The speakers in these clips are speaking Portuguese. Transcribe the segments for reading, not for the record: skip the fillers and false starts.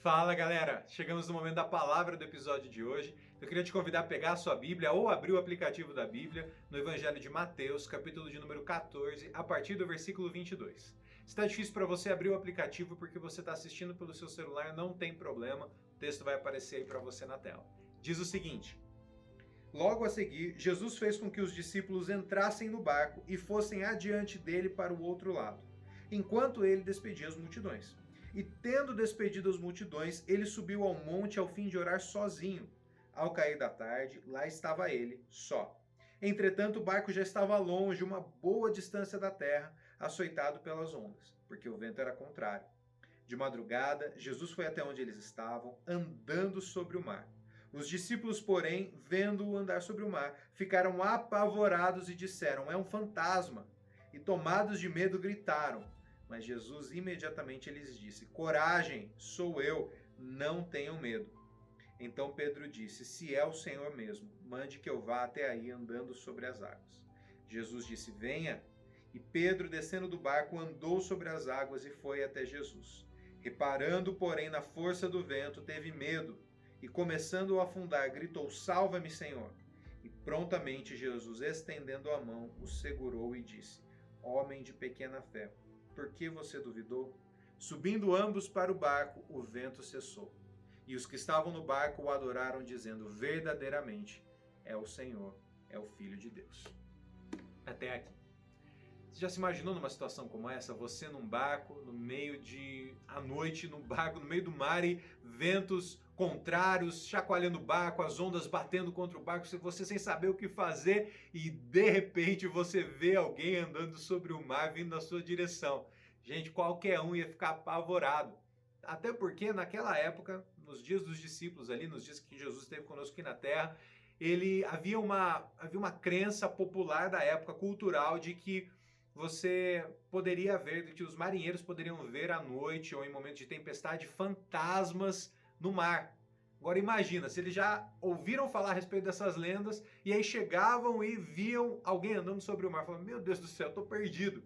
Fala galera, chegamos no momento da palavra do episódio de hoje. Eu queria te convidar a pegar a sua Bíblia ou abrir o aplicativo da Bíblia no Evangelho de Mateus, capítulo de número 14, a partir do versículo 22. Se está difícil para você abrir o aplicativo porque você está assistindo pelo seu celular, não tem problema, o texto vai aparecer aí para você na tela. Diz o seguinte: Logo a seguir, Jesus fez com que os discípulos entrassem no barco e fossem adiante dele para o outro lado, enquanto ele despedia as multidões. E tendo despedido as multidões, ele subiu ao monte ao fim de orar sozinho. Ao cair da tarde, lá estava ele, só. Entretanto, o barco já estava longe, uma boa distância da terra, açoitado pelas ondas, porque o vento era contrário. De madrugada, Jesus foi até onde eles estavam, andando sobre o mar. Os discípulos, porém, vendo-o andar sobre o mar, ficaram apavorados e disseram: "É um fantasma!" E tomados de medo, gritaram. Mas Jesus imediatamente lhes disse: "Coragem, sou eu, não tenham medo." Então Pedro disse: "Se é o Senhor mesmo, mande que eu vá até aí andando sobre as águas." Jesus disse: "Venha." E Pedro, descendo do barco, andou sobre as águas e foi até Jesus. Reparando, porém, na força do vento, teve medo e, começando a afundar, gritou: "Salva-me, Senhor!" E prontamente Jesus, estendendo a mão, o segurou e disse: "Homem de pequena fé, por que você duvidou?" Subindo ambos para o barco, o vento cessou. E os que estavam no barco o adoraram, dizendo: "Verdadeiramente é o Senhor, é o Filho de Deus." Até aqui. Você já se imaginou numa situação como essa? Você num barco, no meio de... à noite, num barco, no meio do mar e ventos contrários, chacoalhando o barco, as ondas batendo contra o barco, você sem saber o que fazer e de repente você vê alguém andando sobre o mar vindo na sua direção. Gente, qualquer um ia ficar apavorado. Até porque naquela época, nos dias dos discípulos ali, nos dias que Jesus esteve conosco aqui na Terra, havia uma crença popular da época, cultural, de que você poderia ver, de que os marinheiros poderiam ver à noite ou em momentos de tempestade fantasmas no mar. Agora imagina, se eles já ouviram falar a respeito dessas lendas e aí chegavam e viam alguém andando sobre o mar, falando: "Meu Deus do céu, eu tô perdido."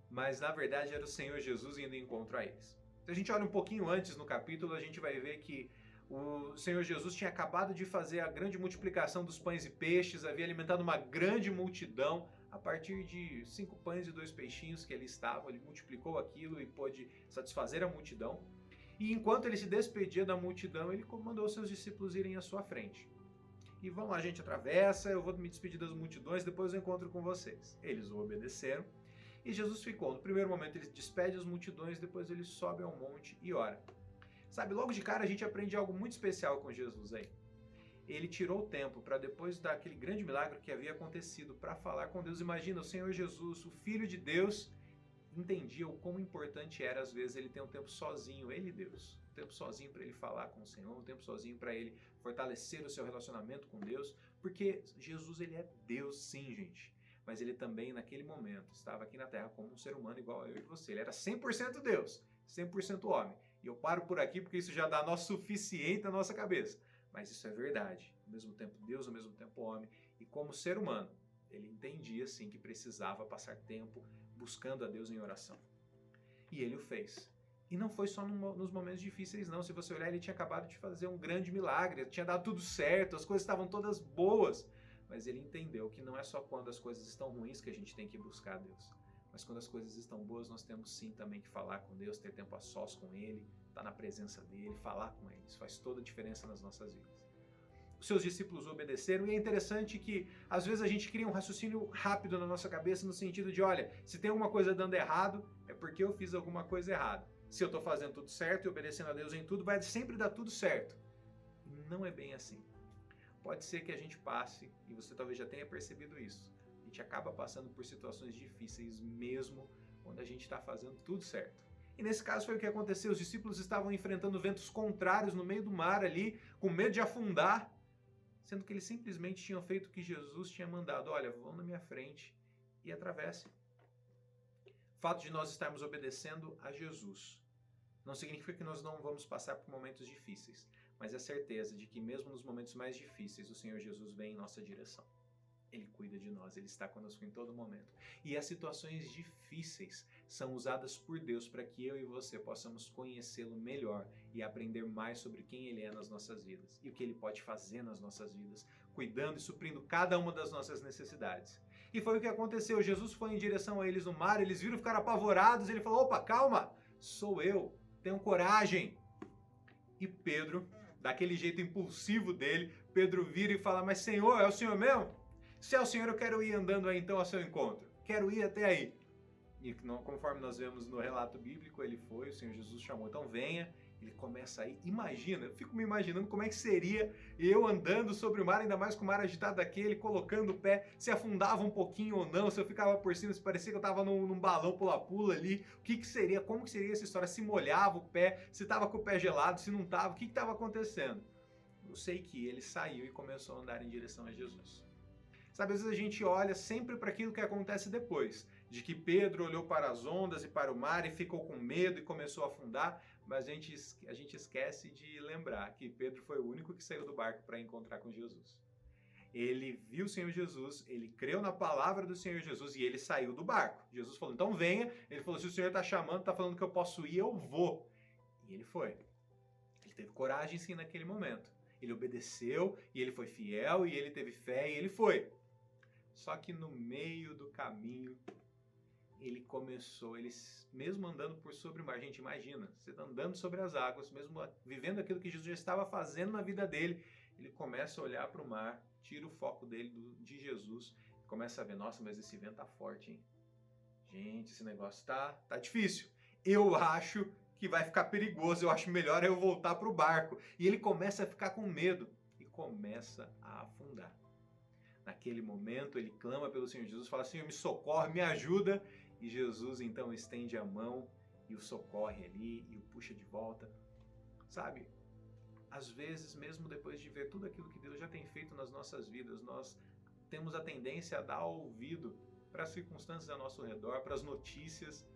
Mas na verdade era o Senhor Jesus indo em encontro a eles. Se a gente olha um pouquinho antes no capítulo, a gente vai ver que o Senhor Jesus tinha acabado de fazer a grande multiplicação dos pães e peixes, havia alimentado uma grande multidão a partir de 5 pães e 2 peixinhos que ele estava. Ele multiplicou aquilo e pôde satisfazer a multidão. E enquanto ele se despedia da multidão, ele mandou seus discípulos irem à sua frente. E vão lá, a gente atravessa, eu vou me despedir das multidões, depois eu encontro com vocês. Eles o obedeceram e Jesus ficou. No primeiro momento ele despede as multidões, depois ele sobe ao monte e ora. Sabe, logo de cara a gente aprende algo muito especial com Jesus aí. Ele tirou o tempo para, depois daquele grande milagre que havia acontecido, para falar com Deus. Imagina, o Senhor Jesus, o Filho de Deus, entendia o quão importante era às vezes ele ter um tempo sozinho, ele Deus, um tempo sozinho para ele falar com o Senhor, um tempo sozinho para ele fortalecer o seu relacionamento com Deus, porque Jesus, ele é Deus sim, gente, mas ele também naquele momento estava aqui na Terra como um ser humano igual a eu e você. Ele era 100% Deus, 100% homem. E eu paro por aqui porque isso já dá nó suficiente na nossa cabeça. Mas isso é verdade. Ao mesmo tempo Deus, ao mesmo tempo homem. E como ser humano, ele entendia sim que precisava passar tempo buscando a Deus em oração. E ele o fez. E não foi só nos momentos difíceis não. Se você olhar, ele tinha acabado de fazer um grande milagre. Tinha dado tudo certo, as coisas estavam todas boas. Mas ele entendeu que não é só quando as coisas estão ruins que a gente tem que buscar a Deus. Mas quando as coisas estão boas, nós temos sim também que falar com Deus, ter tempo a sós com Ele, estar na presença dEle, falar com Ele. Isso faz toda a diferença nas nossas vidas. Os seus discípulos obedeceram, e é interessante que às vezes a gente cria um raciocínio rápido na nossa cabeça no sentido de: olha, se tem alguma coisa dando errado, é porque eu fiz alguma coisa errada. Se eu estou fazendo tudo certo e obedecendo a Deus em tudo, vai sempre dar tudo certo. Não é bem assim. Pode ser que a gente passe, e você talvez já tenha percebido isso, a gente acaba passando por situações difíceis mesmo quando a gente está fazendo tudo certo. E nesse caso foi o que aconteceu. Os discípulos estavam enfrentando ventos contrários no meio do mar ali, com medo de afundar, sendo que eles simplesmente tinham feito o que Jesus tinha mandado: olha, vão na minha frente e atravessem. O fato de nós estarmos obedecendo a Jesus não significa que nós não vamos passar por momentos difíceis, mas a certeza de que mesmo nos momentos mais difíceis o Senhor Jesus vem em nossa direção. Ele cuida de nós, Ele está conosco em todo momento. E as situações difíceis são usadas por Deus para que eu e você possamos conhecê-lo melhor e aprender mais sobre quem Ele é nas nossas vidas e o que Ele pode fazer nas nossas vidas, cuidando e suprindo cada uma das nossas necessidades. E foi o que aconteceu. Jesus foi em direção a eles no mar, eles viram, ficaram apavorados, ele falou: opa, calma, sou eu, tenham coragem. E Pedro, daquele jeito impulsivo dele, Pedro vira e fala: mas Senhor, é o Senhor mesmo? Se é o Senhor, eu quero ir andando aí então ao seu encontro. Quero ir até aí. E conforme nós vemos no relato bíblico, ele foi, o Senhor Jesus chamou, então venha. Ele começa a ir. Imagina, eu fico me imaginando como é que seria eu andando sobre o mar, ainda mais com o mar agitado daquele, colocando o pé, se afundava um pouquinho ou não, se eu ficava por cima, se parecia que eu estava num balão pula-pula ali, o que seria, como que seria essa história, se molhava o pé, se estava com o pé gelado, se não estava, o que estava acontecendo? Eu sei que ele saiu e começou a andar em direção a Jesus. Sabe, às vezes a gente olha sempre para aquilo que acontece depois, de que Pedro olhou para as ondas e para o mar e ficou com medo e começou a afundar, mas a gente esquece de lembrar que Pedro foi o único que saiu do barco para encontrar com Jesus. Ele viu o Senhor Jesus, ele creu na palavra do Senhor Jesus e ele saiu do barco. Jesus falou: então venha. Ele falou: se o Senhor está chamando, está falando que eu posso ir, eu vou. E ele foi. Ele teve coragem sim naquele momento. Ele obedeceu e ele foi fiel e ele teve fé e ele foi. Só que no meio do caminho, ele começou, ele mesmo andando por sobre o mar, gente, imagina, você tá andando sobre as águas, mesmo vivendo aquilo que Jesus já estava fazendo na vida dele, ele começa a olhar para o mar, tira o foco dele de Jesus, começa a ver: nossa, mas esse vento tá forte, hein? Gente, esse negócio tá difícil. Eu acho que vai ficar perigoso, eu acho melhor eu voltar para o barco. E ele começa a ficar com medo e começa a afundar. Naquele momento, ele clama pelo Senhor Jesus, fala: Senhor, me socorre, me ajuda. E Jesus, então, estende a mão e o socorre ali e o puxa de volta. Sabe, às vezes, mesmo depois de ver tudo aquilo que Deus já tem feito nas nossas vidas, nós temos a tendência a dar ouvido para as circunstâncias ao nosso redor, para as notícias,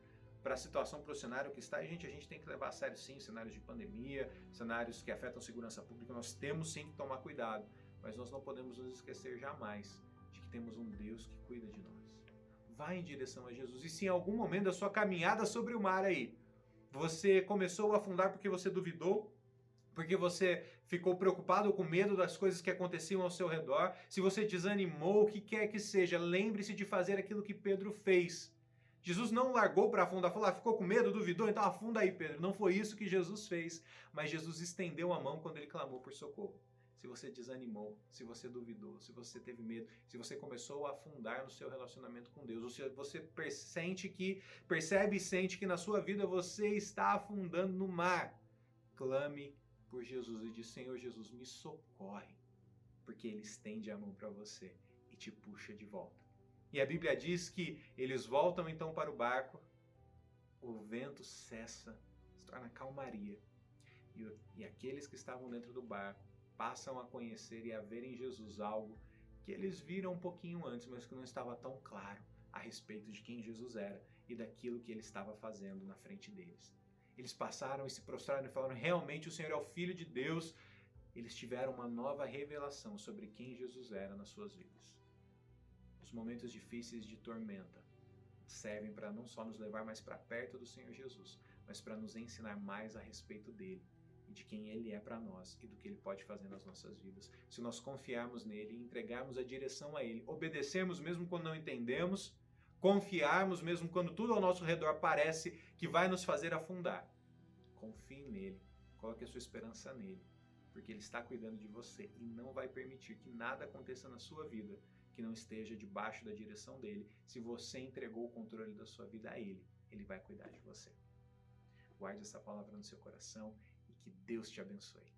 para a situação, para o cenário que está. E, a gente tem que levar a sério, sim, cenários de pandemia, cenários que afetam a segurança pública. Nós temos, sim, que tomar cuidado. Mas nós não podemos nos esquecer jamais de que temos um Deus que cuida de nós. Vá em direção a Jesus. E se em algum momento da sua caminhada sobre o mar aí, você começou a afundar porque você duvidou, porque você ficou preocupado, com medo das coisas que aconteciam ao seu redor, se você desanimou, o que quer que seja, lembre-se de fazer aquilo que Pedro fez. Jesus não largou para afundar, falou: ficou com medo, duvidou, então afunda aí, Pedro. Não foi isso que Jesus fez, mas Jesus estendeu a mão quando ele clamou por socorro. Se você desanimou, se duvidou, se você teve medo, se você começou a afundar no seu relacionamento com Deus, ou se você percebe e sente que na sua vida você está afundando no mar, clame por Jesus e diz: Senhor Jesus, me socorre, porque Ele estende a mão para você e te puxa de volta. E a Bíblia diz que eles voltam então para o barco, o vento cessa, se torna calmaria, e aqueles que estavam dentro do barco passam a conhecer e a ver em Jesus algo que eles viram um pouquinho antes, mas que não estava tão claro a respeito de quem Jesus era e daquilo que ele estava fazendo na frente deles. Eles passaram e se prostraram e falaram: realmente o Senhor é o Filho de Deus. Eles tiveram uma nova revelação sobre quem Jesus era nas suas vidas. Os momentos difíceis de tormenta servem para não só nos levar mais para perto do Senhor Jesus, mas para nos ensinar mais a respeito dele, de quem Ele é para nós e do que Ele pode fazer nas nossas vidas. Se nós confiarmos nele e entregarmos a direção a Ele, obedecermos mesmo quando não entendemos, confiarmos mesmo quando tudo ao nosso redor parece que vai nos fazer afundar, confie nele, coloque a sua esperança nele, porque Ele está cuidando de você e não vai permitir que nada aconteça na sua vida que não esteja debaixo da direção dele. Se você entregou o controle da sua vida a Ele, Ele vai cuidar de você. Guarde essa palavra no seu coração. Que Deus te abençoe.